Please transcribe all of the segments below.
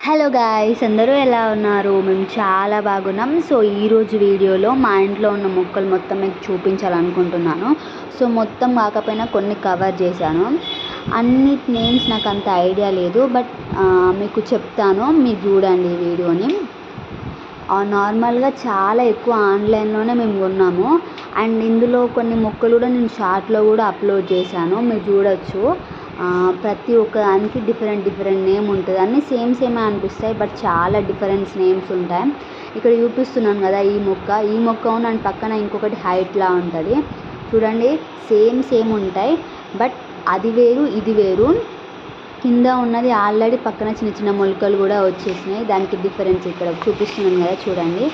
Hello guys, అందరూ ఎలా ఉన్నారు? మేము చాలా బాగున్నాం. సో ఈరోజు వీడియోలో మా ఇంట్లో ఉన్న మొక్కలు మొత్తం మీకు చూపించాలనుకుంటున్నాను. సో మొత్తం కాకపోయినా కొన్ని కవర్ చేశాను. అన్నిటి నేమ్స్ నాకు అంత ఐడియా లేదు, బట్ మీకు చెప్తాను, మీరు చూడండి ఈ వీడియోని. నార్మల్గా చాలా ఎక్కువ ఆన్లైన్లోనే మేము కొన్నాము. అండ్ ఇందులో కొన్ని మొక్కలు కూడా నేను షార్ట్లో కూడా అప్లోడ్ చేశాను, మీరు చూడొచ్చు. ప్రతి ఒక్క దానికి డిఫరెంట్ నేమ్ ఉంటుంది. అన్నీ సేమ్ అనిపిస్తాయి, బట్ చాలా డిఫరెన్స్ నేమ్స్ ఉంటాయి. ఇక్కడ చూపిస్తున్నాను కదా, ఈ మొక్క దాని పక్కన ఇంకొకటి హైట్లా ఉంటుంది చూడండి. సేమ్ ఉంటాయి, బట్ అది వేరు ఇది వేరు. కింద ఉన్నది ఆల్రెడీ పక్కన చిన్న మొలకలు కూడా వచ్చేసినాయి. దానికి డిఫరెన్స్ ఇక్కడ చూపిస్తున్నాను కదా, చూడండి.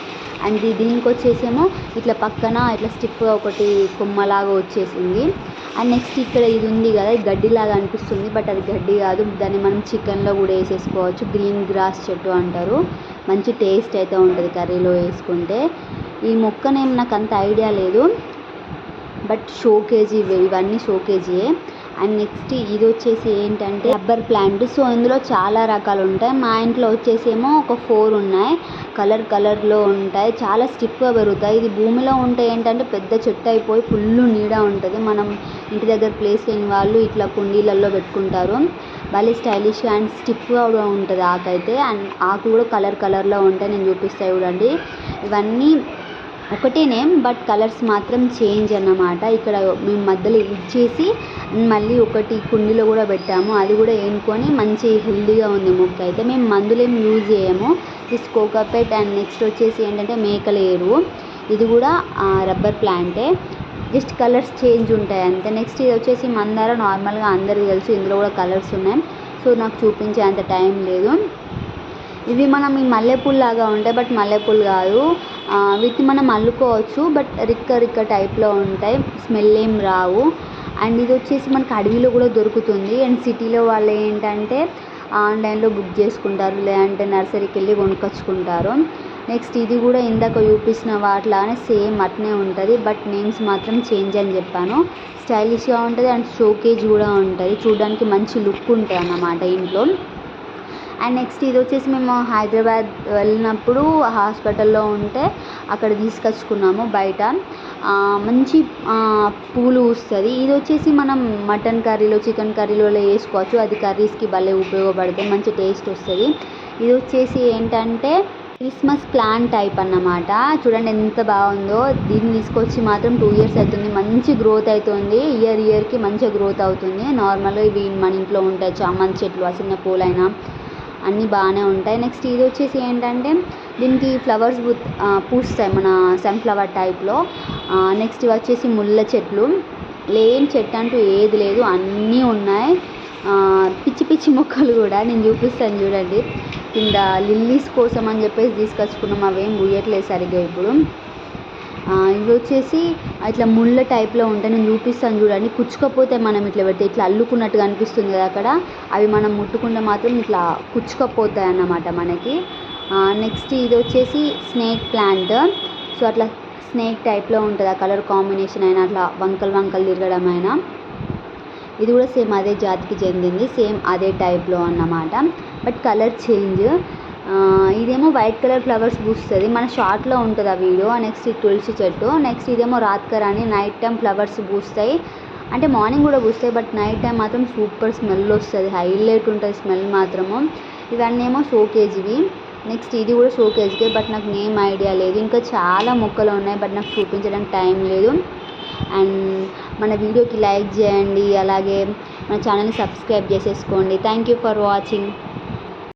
అండ్ దీనికి వచ్చేసేమో ఇట్లా పక్కన ఇట్లా స్టిఫ్గా ఒకటి కొమ్మలాగా వచ్చేసింది. అండ్ నెక్స్ట్ ఇక్కడ ఇది ఉంది కదా, ఇది గడ్డిలాగా అనిపిస్తుంది, బట్ అది గడ్డి కాదు. దాన్ని మనం చికెన్లో కూడా వేసేసుకోవచ్చు. గ్రీన్ గ్రాస్ చెట్టు అంటారు. మంచి టేస్ట్ అయితే ఉంటుంది కర్రీలో వేసుకుంటే. ఈ మొక్క నేమ్ నాకు అంత ఐడియా లేదు, బట్ షోకేజీ ఇవన్నీ షోకేజీయే. అండ్ నెక్స్ట్ ఇది వచ్చేసి ఏంటంటే రబ్బర్ ప్లాంట్. సో ఇందులో చాలా రకాలు ఉంటాయి. మా ఇంట్లో వచ్చేసేమో ఒక 4 ఉన్నాయి. కలర్లో ఉంటాయి, చాలా స్టిఫ్గా పెరుగుతాయి. ఇది భూమిలో ఉంటే ఏంటంటే పెద్ద చెట్టు అయిపోయి ఫుల్ నీడ ఉంటుంది. మనం ఇంటి దగ్గర ప్లేస్ లేని వాళ్ళు ఇట్లా కుండీలలో పెట్టుకుంటారు. భలే స్టైలిష్గా అండ్ స్టిఫ్గా కూడా ఉంటుంది ఆకు అయితే. అండ్ ఆకు కూడా కలర్లో ఉంటాయి. నేను చూపిస్తాను చూడండి. ఇవన్నీ ఒకటే నేమ్, బట్ కలర్స్ మాత్రం చేంజ్ అన్నమాట. ఇక్కడ మేము మధ్యలో ఇచ్చేసి మళ్ళీ ఒకటి కుండీలో కూడా పెట్టాము. అది కూడా వేనుకొని మంచి హెల్దీగా ఉంది మొక్క అయితే. మేము మందులేం యూజ్ చేయము, జస్ట్ కోకోపీట్. అండ్ నెక్స్ట్ వచ్చేసి ఏంటంటే మేకల ఎరువు. ఇది కూడా రబ్బర్ ప్లాంటే, జస్ట్ కలర్స్ చేంజ్ ఉంటాయి అంతే. నెక్స్ట్ ఇది వచ్చేసి మందార. నార్మల్గా అందరికీ తెలుసు, ఇందులో కూడా కలర్స్ ఉన్నాయి. సో నాకు చూపించే అంత టైం లేదు. ఇవి మనం ఈ మల్లెపూలు లాగా ఉంటాయి, బట్ మల్లెపూలు కాదు. వీటిని మనం అల్లుకోవచ్చు, బట్ రిక్క టైప్లో ఉంటాయి. స్మెల్ ఏం రావు. అండ్ ఇది వచ్చేసి మనకు అడవిలో కూడా దొరుకుతుంది. అండ్ సిటీలో వాళ్ళు ఏంటంటే ఆన్లైన్లో బుక్ చేసుకుంటారు, లేదంటే నర్సరీకి వెళ్ళి కొనుక్కొచ్చుకుంటారు. నెక్స్ట్ ఇది కూడా ఇందాక చూపించిన వాటిలానే సేమ్ అట్నే ఉంటుంది, బట్ నేమ్స్ మాత్రం చేంజ్ అని చెప్పాను. స్టైలిష్గా ఉంటుంది అండ్ షోకేజ్ కూడా ఉంటుంది. చూడడానికి మంచి లుక్ ఉంటుంది అన్నమాట ఇంట్లో. అండ్ నెక్స్ట్ ఇది వచ్చేసి మేము హైదరాబాద్ వెళ్ళినప్పుడు హాస్పిటల్లో ఉంటే అక్కడ తీసుకొచ్చుకున్నాము బయట. మంచి పూలు పూస్తుంది. ఇది వచ్చేసి మనం మటన్ కర్రీలో చికెన్ కర్రీలో వేసుకోవచ్చు. అది కర్రీస్కి భలే ఉపయోగపడుతుంది, మంచి టేస్ట్ వస్తుంది. ఇది వచ్చేసి ఏంటంటే క్రిస్మస్ ప్లాంట్ టైప్ అన్నమాట. చూడండి ఎంత బాగుందో. దీన్ని తీసుకొచ్చి మాత్రం 2 years అవుతుంది. మంచి గ్రోత్ అవుతుంది. ఇయర్కి మంచిగా గ్రోత్ అవుతుంది. నార్మల్గా ఇవి మన ఇంట్లో ఉంటాయి, చామంతి చెట్లు, చిన్న పూలైనా అన్నీ బాగానే ఉంటాయి. నెక్స్ట్ ఇది వచ్చేసి ఏంటంటే దీనికి ఫ్లవర్స్ పూస్తాయి, మన సన్ఫ్లవర్ టైప్లో. నెక్స్ట్ ఇవి వచ్చేసి ముళ్ళ చెట్లు. లేని చెట్టు అంటూ ఏది లేదు, అన్నీ ఉన్నాయి. పిచ్చి మొక్కలు కూడా నేను చూపిస్తాను చూడండి. కింద లిల్లీస్ కోసం అని చెప్పేసి తీసుకొచ్చుకున్నాం. అవేం పూయట్లేదు సరిగ్గా ఇప్పుడు. ఇవి వచ్చేసి ఇట్లా ముళ్ళ టైప్లో ఉంటాయి. నేను చూపిస్తాను చూడండి. కుచ్చుకపోతే మనం ఇట్లా పెడితే ఇట్లా అల్లుకున్నట్టుగా అనిపిస్తుంది కదా అక్కడ. అవి మనం ముట్టుకుంటే మాత్రం ఇట్లా కుచ్చుకపోతాయి అన్నమాట మనకి. నెక్స్ట్ ఇది వచ్చేసి స్నేక్ ప్లాంట్. సో అట్లా స్నేక్ టైప్లో ఉంటుంది. ఆ కలర్ కాంబినేషన్ అయినా అట్లా వంకలు తిరగడం అయినా. ఇది కూడా సేమ్ అదే జాతికి చెందింది, సేమ్ అదే టైప్లో అన్నమాట, బట్ కలర్ చేంజ్. ఇదేమో వైట్ కలర్ ఫ్లవర్స్ పూస్తుంది. మన షార్ట్లో ఉంటుంది ఆ వీడియో. నెక్స్ట్ ఇది తులసి చెట్టు. నెక్స్ట్ ఇదేమో రాత్కర్ అని నైట్ టైం ఫ్లవర్స్ పూస్తాయి. అంటే మార్నింగ్ కూడా పూస్తాయి, బట్ నైట్ టైం మాత్రం సూపర్ స్మెల్ వస్తుంది, హైలైట్ ఉంటుంది స్మెల్ మాత్రము. ఇవన్నీ ఏమో షోకేజ్వి. నెక్స్ట్ ఇది కూడా షోకేజ్కే, బట్ నాకు నేమ్ ఐడియా లేదు. ఇంకా చాలా మొక్కలు ఉన్నాయి, బట్ నాకు చూపించడానికి టైం లేదు. అండ్ మన వీడియోకి లైక్ చేయండి, అలాగే మన ఛానల్ని సబ్స్క్రైబ్ చేసేసుకోండి. Thank you for watching.